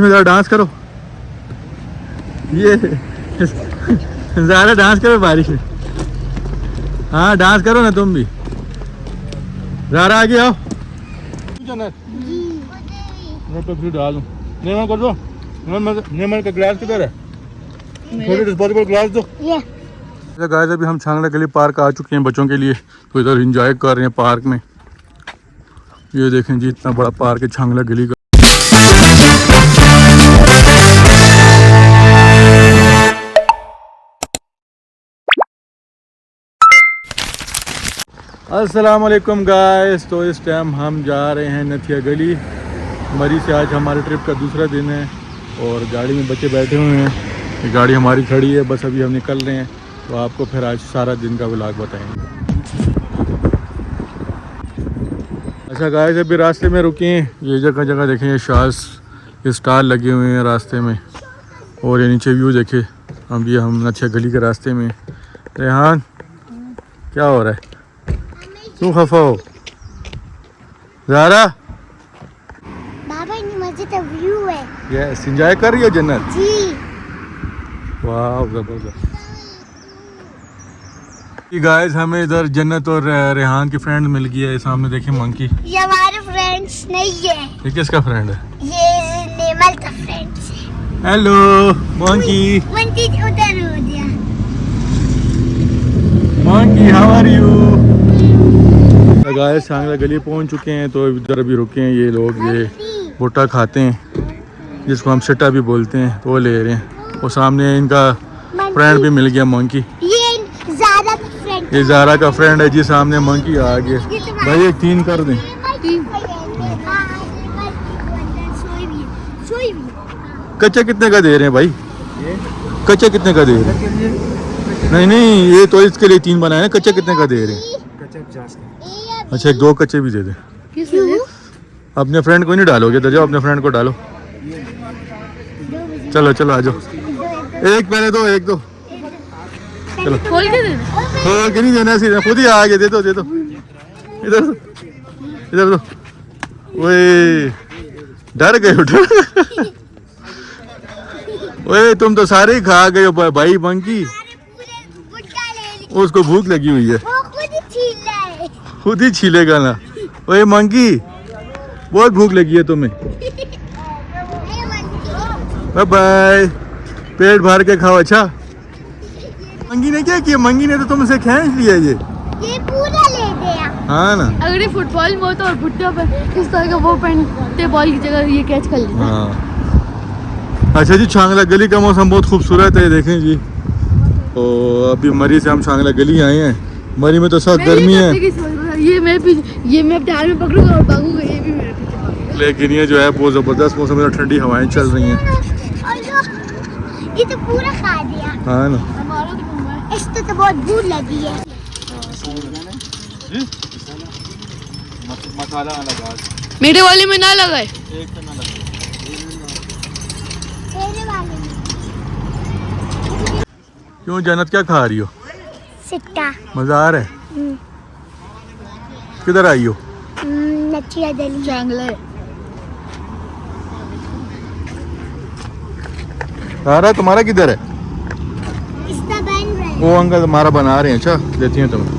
ज़रा डांस करो, ये ज़रा डांस करो बारिश में। हाँ डांस करो ना तुम भी। ज़रा आगे आओ। मैं तो फिर डाल दूँ। नेमन कर दो। नेमन का ग्लास किधर है? थोड़ी डिस्पोजेबल ग्लास दो। गाइस अभी हम छांगला गली पार्क आ चुके हैं बच्चों के लिए, तो इधर एंजॉय कर रहे हैं पार्क में। ये देखें जी इतना बड़ा पार्क है छांगला गली का। अस्सलाम वालेकुम गाइस, तो इस टाइम हम जा रहे हैं नथिया गली मरी से। आज हमारे ट्रिप का दूसरा दिन है और गाड़ी में बच्चे बैठे हुए हैं। ये गाड़ी हमारी खड़ी है, बस अभी हम निकल रहे हैं, तो आपको फिर आज सारा दिन का व्लॉग बताएंगे। अच्छा गाइस अभी रास्ते में रुके हैं, ये जगह जगह देखें, ये शास ये स्टार लगे हुए हैं रास्ते में, और ये नीचे व्यू देखे। अभी हम नथिया गली के रास्ते में। रेहान क्या हो रहा है, क्यों खफा हो? ज़ारा बाबा ये मस्जिद का व्यू है। यस, एंजॉय कर रही हो जन्नत? जी। वाह जबरदस्त। गाइस हमें इधर जन्नत और रेहान की फ्रेंड मिल गई है। सामने देखिए मंकी। ये हमारे फ्रेंड्स नहीं है, ये किसका फ्रेंड है? ये नेमल का फ्रेंड्स है। Hello monkey. मंकी उधर हो गया। Monkey how are you? Guys Changla Gali पहुंच चुके हैं, तो इधर अभी रुके हैं ये लोग। ये भुट्टा खाते हैं जिसको हम सिट्टा भी बोलते हैं, तो वो ले रहे हैं। और सामने इनका फ्रेंड भी मिल गया मंकी। ये ज़ारा का फ्रेंड है जी। सामने मंकी आ गया भाई, एक 3 कर दें। कच्चा कितने का दे रहे हैं भाई? कच्चा कितने का दे रहे हैं? नहीं नहीं, ये तो इसके लिए 3 बनाए ना। कच्चा कितने का दे रहे हैं? अच्छा 2 कच्चे भी दे दे। अपने फ्रेंड को नहीं डालोगे? इधर जाओ, अपने फ्रेंड को डालो। चलो चलो आ जाओ। एक पहले दो, एक दो। चलो खोल के दे। खोल के नहीं देना, सीधा खुद ही आ गए। दे दो दे दो, इधर दो, इधर दो। ओए डर गए हो, डर। ओए तुम तो सारे ही खा गए हो भाई मंकी। उसको भूख लगी हुई है, खुद ही छीलेगा ना। ओए मंकी बहुत भूख लगी है तुम्हें। बाय बाय, पेट भर के खाओ। अच्छा मंगी ने क्या किया? मंगी ने तो तुमसे खींच लिया ये पूरा ले गया। हाँ ना, अगर ये फुटबॉल में होता और भुट्टा पर इस तरह का वो पहनते बॉल की जगह ये कैच कर लेता। हाँ। अच्छा जी छांगला गली का मौसम बहुत खूबसूरत है, देखें जी। तो अभी मरी से हम छांगला गली आए हैं। मरी में तो सख्त गर्मी है, ये मैं अपने हाथ में पकड़ूंगा और भागूंगा, ये भी मेरे पीछे। लेकिन ये जो है बहुत ज़बरदस्त मौसम है, ठंडी हवाएं चल रही हैं। ये तो पूरा खा दिया। हाँ ना, इसको तो बहुत भूख लगी है। मसाला ना लगा, मेरे वाले में ना लगाए। एक से ना लगा। तेरे वाले में क्यों जन्नत क्या खा रही हो? सिट्टा। मजा आ रहा है? किधर आई हो? नथिया गली। चांगले सारा तुम्हारा किधर है? इसका बन रहा है। वो अंकल हमारा बना रहे हैं। अच्छा देती हैं तुम्हें।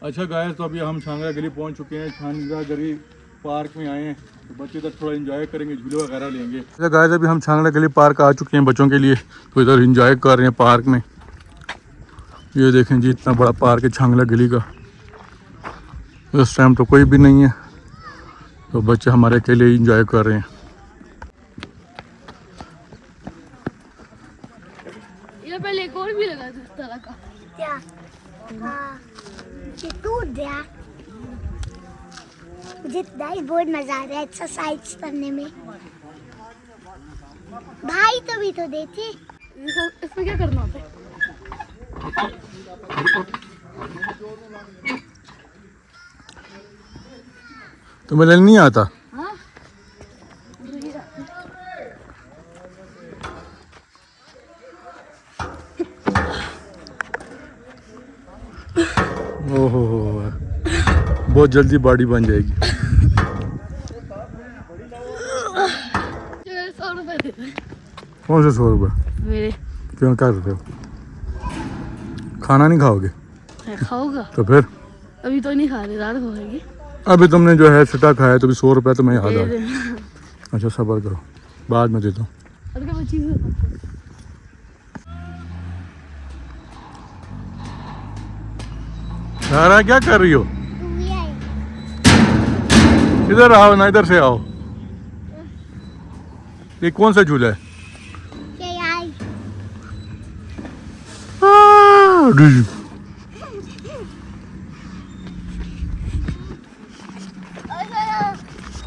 अच्छा गाइस तो अभी हम छांगला गली पहुंच चुके हैं। छांगला गली पार्क में आए हैं, तो बच्चे इधर थोड़ा एंजॉय करेंगे, झूले वगैरह लेंगे। अच्छा गाइस अभी हम छांगला गली पार्क आ चुके हैं बच्चों के लिए, तो इधर एंजॉय कर रहे हैं पार्क में। ये देखें जी इतना बड़ा पार्क है छांगला गली का। इस टाइम तो कोई भी नहीं है, तो बच्चे हमारे अकेले ही एंजॉय कर रहे हैं। ये पहले एक और भी लगा था इस तरह का। क्या? हाँ, ये टूट गया। मुझे बहुत मजा आ रहा है एक्सरसाइज करने में। भाई तो भी तो देखे। इसमें क्या करना होता है? तुम्हें लेने नहीं आता? हाँ? ओहो बहुत जल्दी बॉडी बन जाएगी। 100 रुपए दे दे कौन से 100 रुपये? मेरे। क्यों क्या करते हो? खाना नहीं खाओगे? मैं खाऊंगा। तो फिर? अभी तो नहीं खा रहे, रात को खाएंगे। अभी तुमने जो है सटा खाया तो भी 100 रुपये तो मैं याद आ दे गया। दे। अच्छा सब्र करो, बाद में देता हूँ। और क्या बची? सारा क्या कर रही हो? झूला है। इधर आओ ना, इधर से आओ। ये कौन सा झूला है? ये यार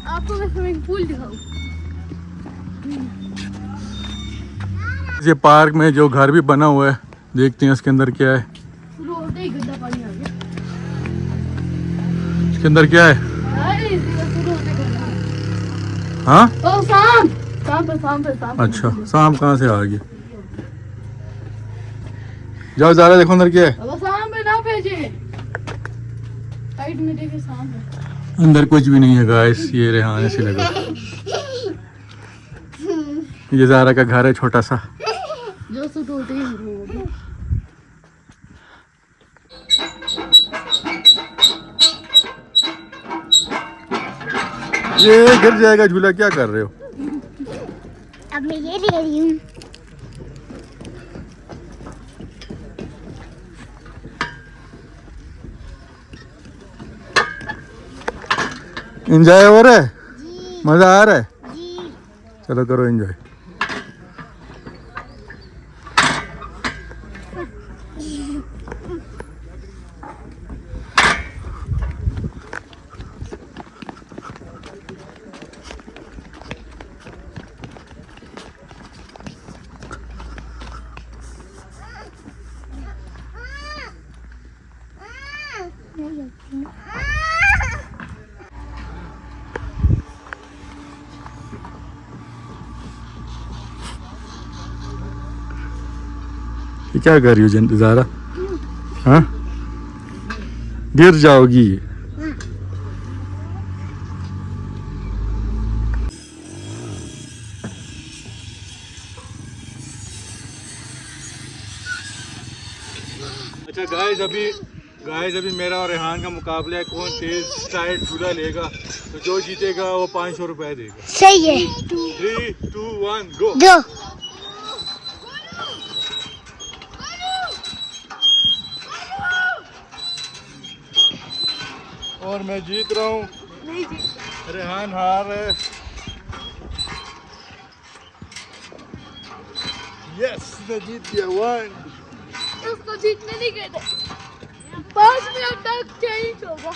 आपको मैं स्विमिंग पूल दिखाऊं? ये पार्क में जो घर भी बना हुआ है, देखते हैं इसके अंदर क्या है। शुरू होते ही गंदा पानी आ गया। इसके अंदर क्या है? अरे शुरू होते गंदा। हाँ ओ शाम पे। अच्छा, शाम कहाँ से आ गई? जाओ ज़रा देखो अंदर क्या है। अब शाम पे ना भेजे। साइड में देखे शाम पे। अंदर कुछ भी नहीं है गाइस, ये रेहान ऐसे लगा। ये ज़ारा का घर है छोटा सा। जो शुरू होते ही शुरू हो गया। ये गिर जाएगा झूला, क्या कर रहे हो? अब मैं ये ले रही हूँ। एंजॉय हो रहा है? जी मज़ा आ रहा है? जी। चलो करो एंजॉय। ये क्या कर रही हो ज़ारा? हाँ, गिर जाओगी। अच्छा गाइस अभी मेरा और रेहान का मुकाबला है, कौन तेज टाइट झूला लेगा। तो जो जीतेगा वो 500 रुपए देगा। सही है। 3, 2, 1 गो। दो। और मैं जीत रहा हूँ, रेहान हार है। यस, मैं जीत गया। 1 उसको जीतने नहीं कहते। 5 मिनट तक चेंज होगा।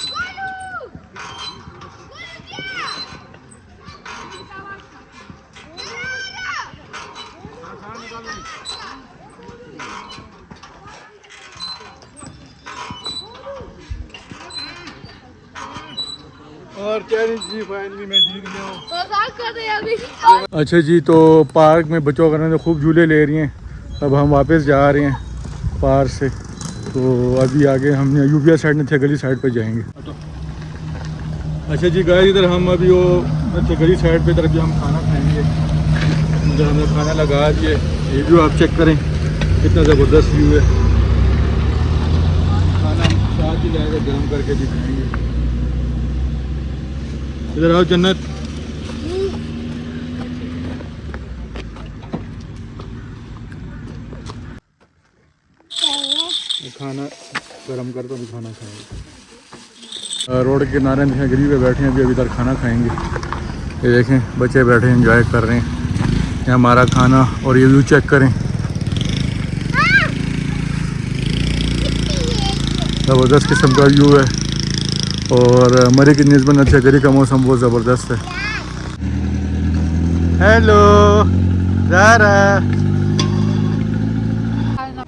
और चैलेंज जी फाइनली मैं जीत गया हूँ। मजाक कर रहे हैं अभी। अच्छा जी, तो पार्क में बच्चों का तो खूब झूले ले रही हैं। अब हम वापस जा रहे हैं पार्क से। तो अभी आगे हम यूपिया साइड में गली साइड पे जाएंगे। अच्छा जी गाइस, इधर हम अभी वो गली साइड पे इधर अभी हम खाना खाएंगे। इधर हमने खाना लगा दिए। ये व्यू आप चेक करें, कितना ज़बरदस्त व्यू है। खाना हम साथ ही जाएगा, गर्म करके भी खाएंगे। इधर आओ जन्नत। खाना गरम कर तो भी खाना खाएंगे। रोड के किनारे गली पे बैठे हैं, अभी इधर खाना खाएंगे। ये देखें बच्चे बैठे हैं, एंजॉय कर रहे हैं। ये हमारा खाना और ये व्यू चेक करें, ज़बरदस्त किस्म का व्यू है। और मरी की निस्बत नशगरी का मौसम बहुत ज़बरदस्त है। हेलो ज़ारा,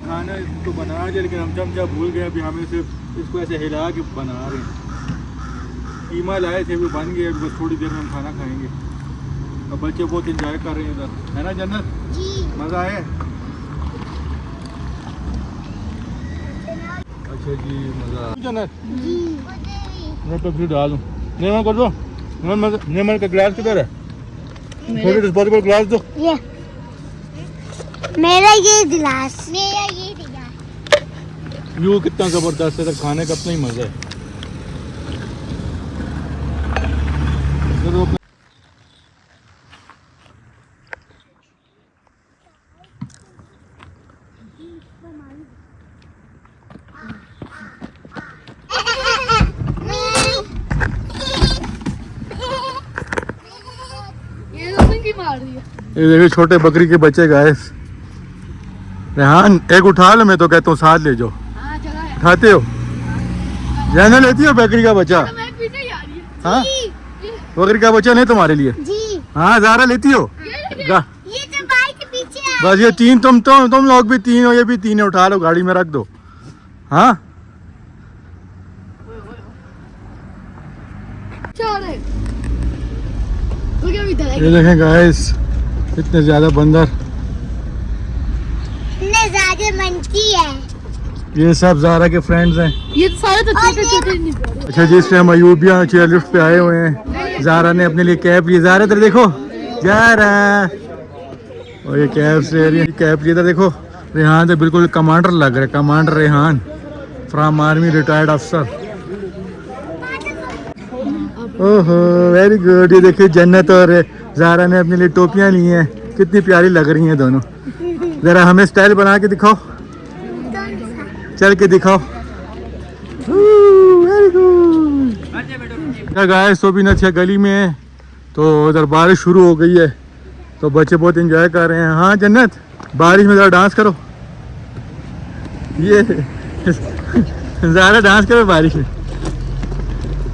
खाना तो बना दिया लेकिन हम चमचा भूल गए। अभी हमें सिर्फ इसको ऐसे हिला के बना रहे हैं। कीमा लाए थे, वो बन गए। अभी बस थोड़ी देर में हम खाना खाएंगे। और बच्चे बहुत एंजॉय कर रहे हैं इधर, है ना जन्नत? जी। मज़ा आया? अच्छा जी, मज़ा जन्नत। जी। मैं पेप्सी डाल दूँ। नेमन कर दो। नेमन का ग्लास किधर है? थोड़ी डिस्पोजेबल ग्लास दो। ये मेरा ये गिलास, मेरा ये गिलास। व्यू कितना जबरदस्त है, तो खाने का अपना ही मजा है। तो ये तो उनकी मार रही है। ये देखिए छोटे बकरी के बच्चे गाइस। रेहान एक उठा लो, मैं तो कहता हूँ साथ ले जाओ। हाँ चला है। उठाते हो? जाना लेती हो बकरी का बच्चा? तो मैं पीछे ही आ रही है। हाँ ये बकरी का बच्चा नहीं तुम्हारे लिए? जी, हाँ ज़ारा लेती हो? ये ये तो बाइक के पीछे है। बस ये तीन, तुम लोग भी तीन हो, ये भी तीन है। उठा लो, गाड़ी में रख दो। हाँ चार है। तो क्या इधर ये है? देखें गाइस, इतने ज्यादा बंदर। इतने ज्यादा मनकी है। ये सब ज़ारा के फ्रेंड्स हैं। ये तो सारे तो छोटे छोटे नहीं पड़े। अच्छा जी, इस टाइम अयूबिया चेयर लिफ्ट पे आए हुए हैं। ज़ारा ने अपने लिए कैब ली। ज़ारा इधर देखो, ज़ारा। और ये कैब से कैब ली। इधर देखो, रेहान तो बिल्कुल कमांडर लग रहा है। Commander Rehan from army, retired अफसर। ओहो वेरी गुड। ये देखिए जन्नत और ज़ारा ने अपने लिए टोपियां ली हैं। कितनी प्यारी लग रही हैं दोनों। ज़रा हमें स्टाइल बना के दिखाओ, चल के दिखाओ। Very good. गाइस तो भी नच्छा गली में है, तो उधर बारिश शुरू हो गई है, तो बच्चे बहुत एंजॉय कर रहे हैं। हाँ जन्नत, बारिश में ज़रा डांस करो। ये ज़ारा डांस करो बारिश में।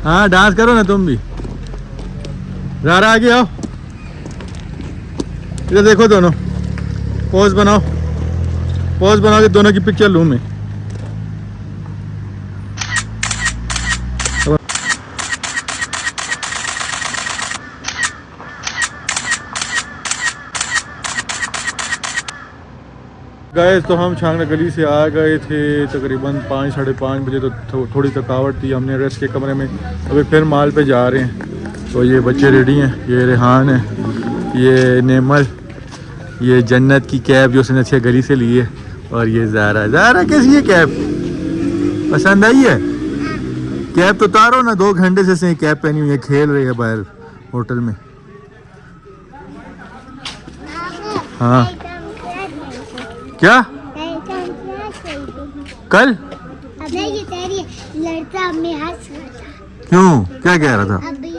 हाँ डांस करो ना तुम भी। ज़ारा आगे आओ, इधर देखो, दोनों पोज बनाओ। पोज बना के दोनों की पिक्चर लूँ मैं। गए तो हम छांगना गली से आ गए थे तकरीबन 5 साढ़े 5 बजे। तो थोड़ी थकावट थी, हमने रेस्ट के कमरे में। अभी फिर माल पे जा रहे हैं। तो ये बच्चे रेडी हैं। ये रेहान है, ये नेमल, ये जन्नत की कैब जो उसने अच्छी गली से ली है, और ये ज़ारा। ज़ारा कैसी है कैब? पसंद आई है? कैब तो उतारो ना, 2 घंटे से कैब पहनी हुई है, खेल रही है बाहर होटल में। हाँ क्या कल? अबे ये तेरी लड़का में हंस रहा था। क्यों, क्या कह रहा था? अभी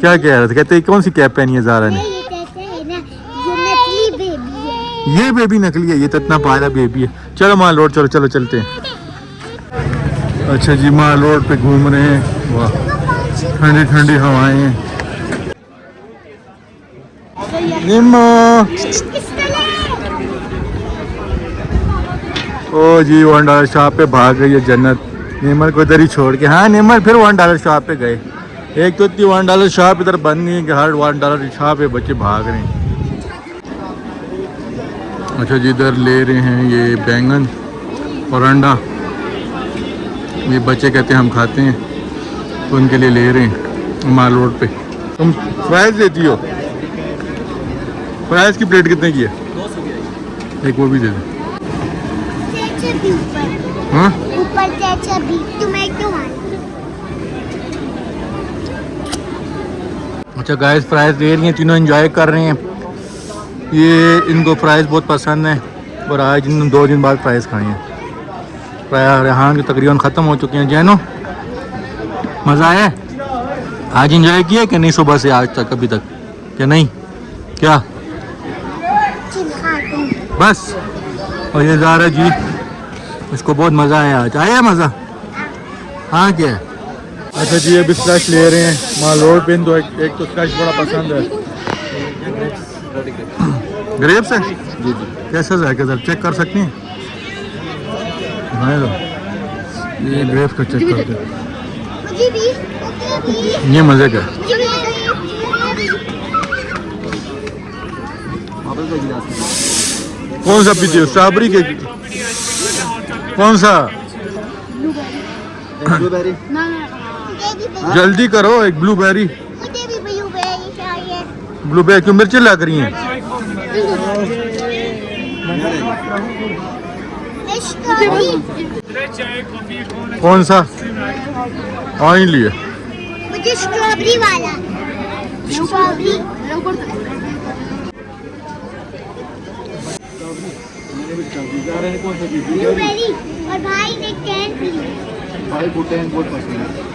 क्या कह रहा था? कहते कौन सी कैब पहनी है ज़ारा ने? ये कहते हैं ना, ये नकली बेबी है। ये बेबी नकली है, ये तो इतना पायला बेबी है। चलो माल रोड, चलो चलो चलते हैं। अच्छा जी, माल रोड पे घूम रहे हैं। वाह ठंडी ठंडी हवाएं हैं। निम्मा ओ जी, $1 शॉप पे भाग गई है जन्नत, नेमल को इधर ही छोड़ के। हाँ नेमल फिर $1 शॉप पे गए। एक तो इतनी $1 शॉप इधर बंद नहीं है कि हर $1 शॉप पे बच्चे भाग रहे हैं। अच्छा जी, इधर ले रहे हैं ये बैंगन और अंडा। ये बच्चे कहते हैं हम खाते हैं, तो उनके लिए ले रहे हैं माल रोड पे। तुम फ्राइज देती हो? फ्राइज की प्लेट कितने की है? 200 की है। एक वो भी दे दो। हाँ ऊपर से अच्छा भी टोमेटो है। अच्छा गाइस, फ्राइज दे रही हैं, तीनों एंजॉय कर रहे हैं। ये इनको फ्राइज बहुत पसंद है, और आज इन 2 दिन बाद फ्राइज खाए हैं। रेहान की तकरीबन ख़त्म हो चुके हैं। जैनो मज़ा आया? आज एंजॉय किया कि नहीं सुबह से आज तक, अभी तक क्या नहीं? क्या बस? और ये ज़ारा जी, इसको बहुत मज़ा आया आज। आया मज़ा? हाँ क्या? अच्छा जी, अभी स्लश ले रहे हैं माल रोड पे। तो एक तो स्लश बड़ा पसंद है। ग्रेप्स है जी जी। कैसा जाएगा सर, चेक कर सकते हैं? ये ग्रेप्स का चेक करते हैं। मुझे भी ये मज़े का। कौन सा पीते हो? स्ट्रॉबेरी के? कौन सा? ना ना भी जल्दी करो, एक ब्लूबेरी। मुझे भी ब्लूबेरी चाहिए। ब्लूबेरी क्यों, मिर्ची लग रही हैं? स्ट्रॉबेरी। कौन सा? हाँ ही लिए। मुझे स्ट्रॉबेरी वाला। स्ट्रॉबेरी। ब्लूबेरी और भाई ने 10 ली। भाई को 10 बहुत पसंद है।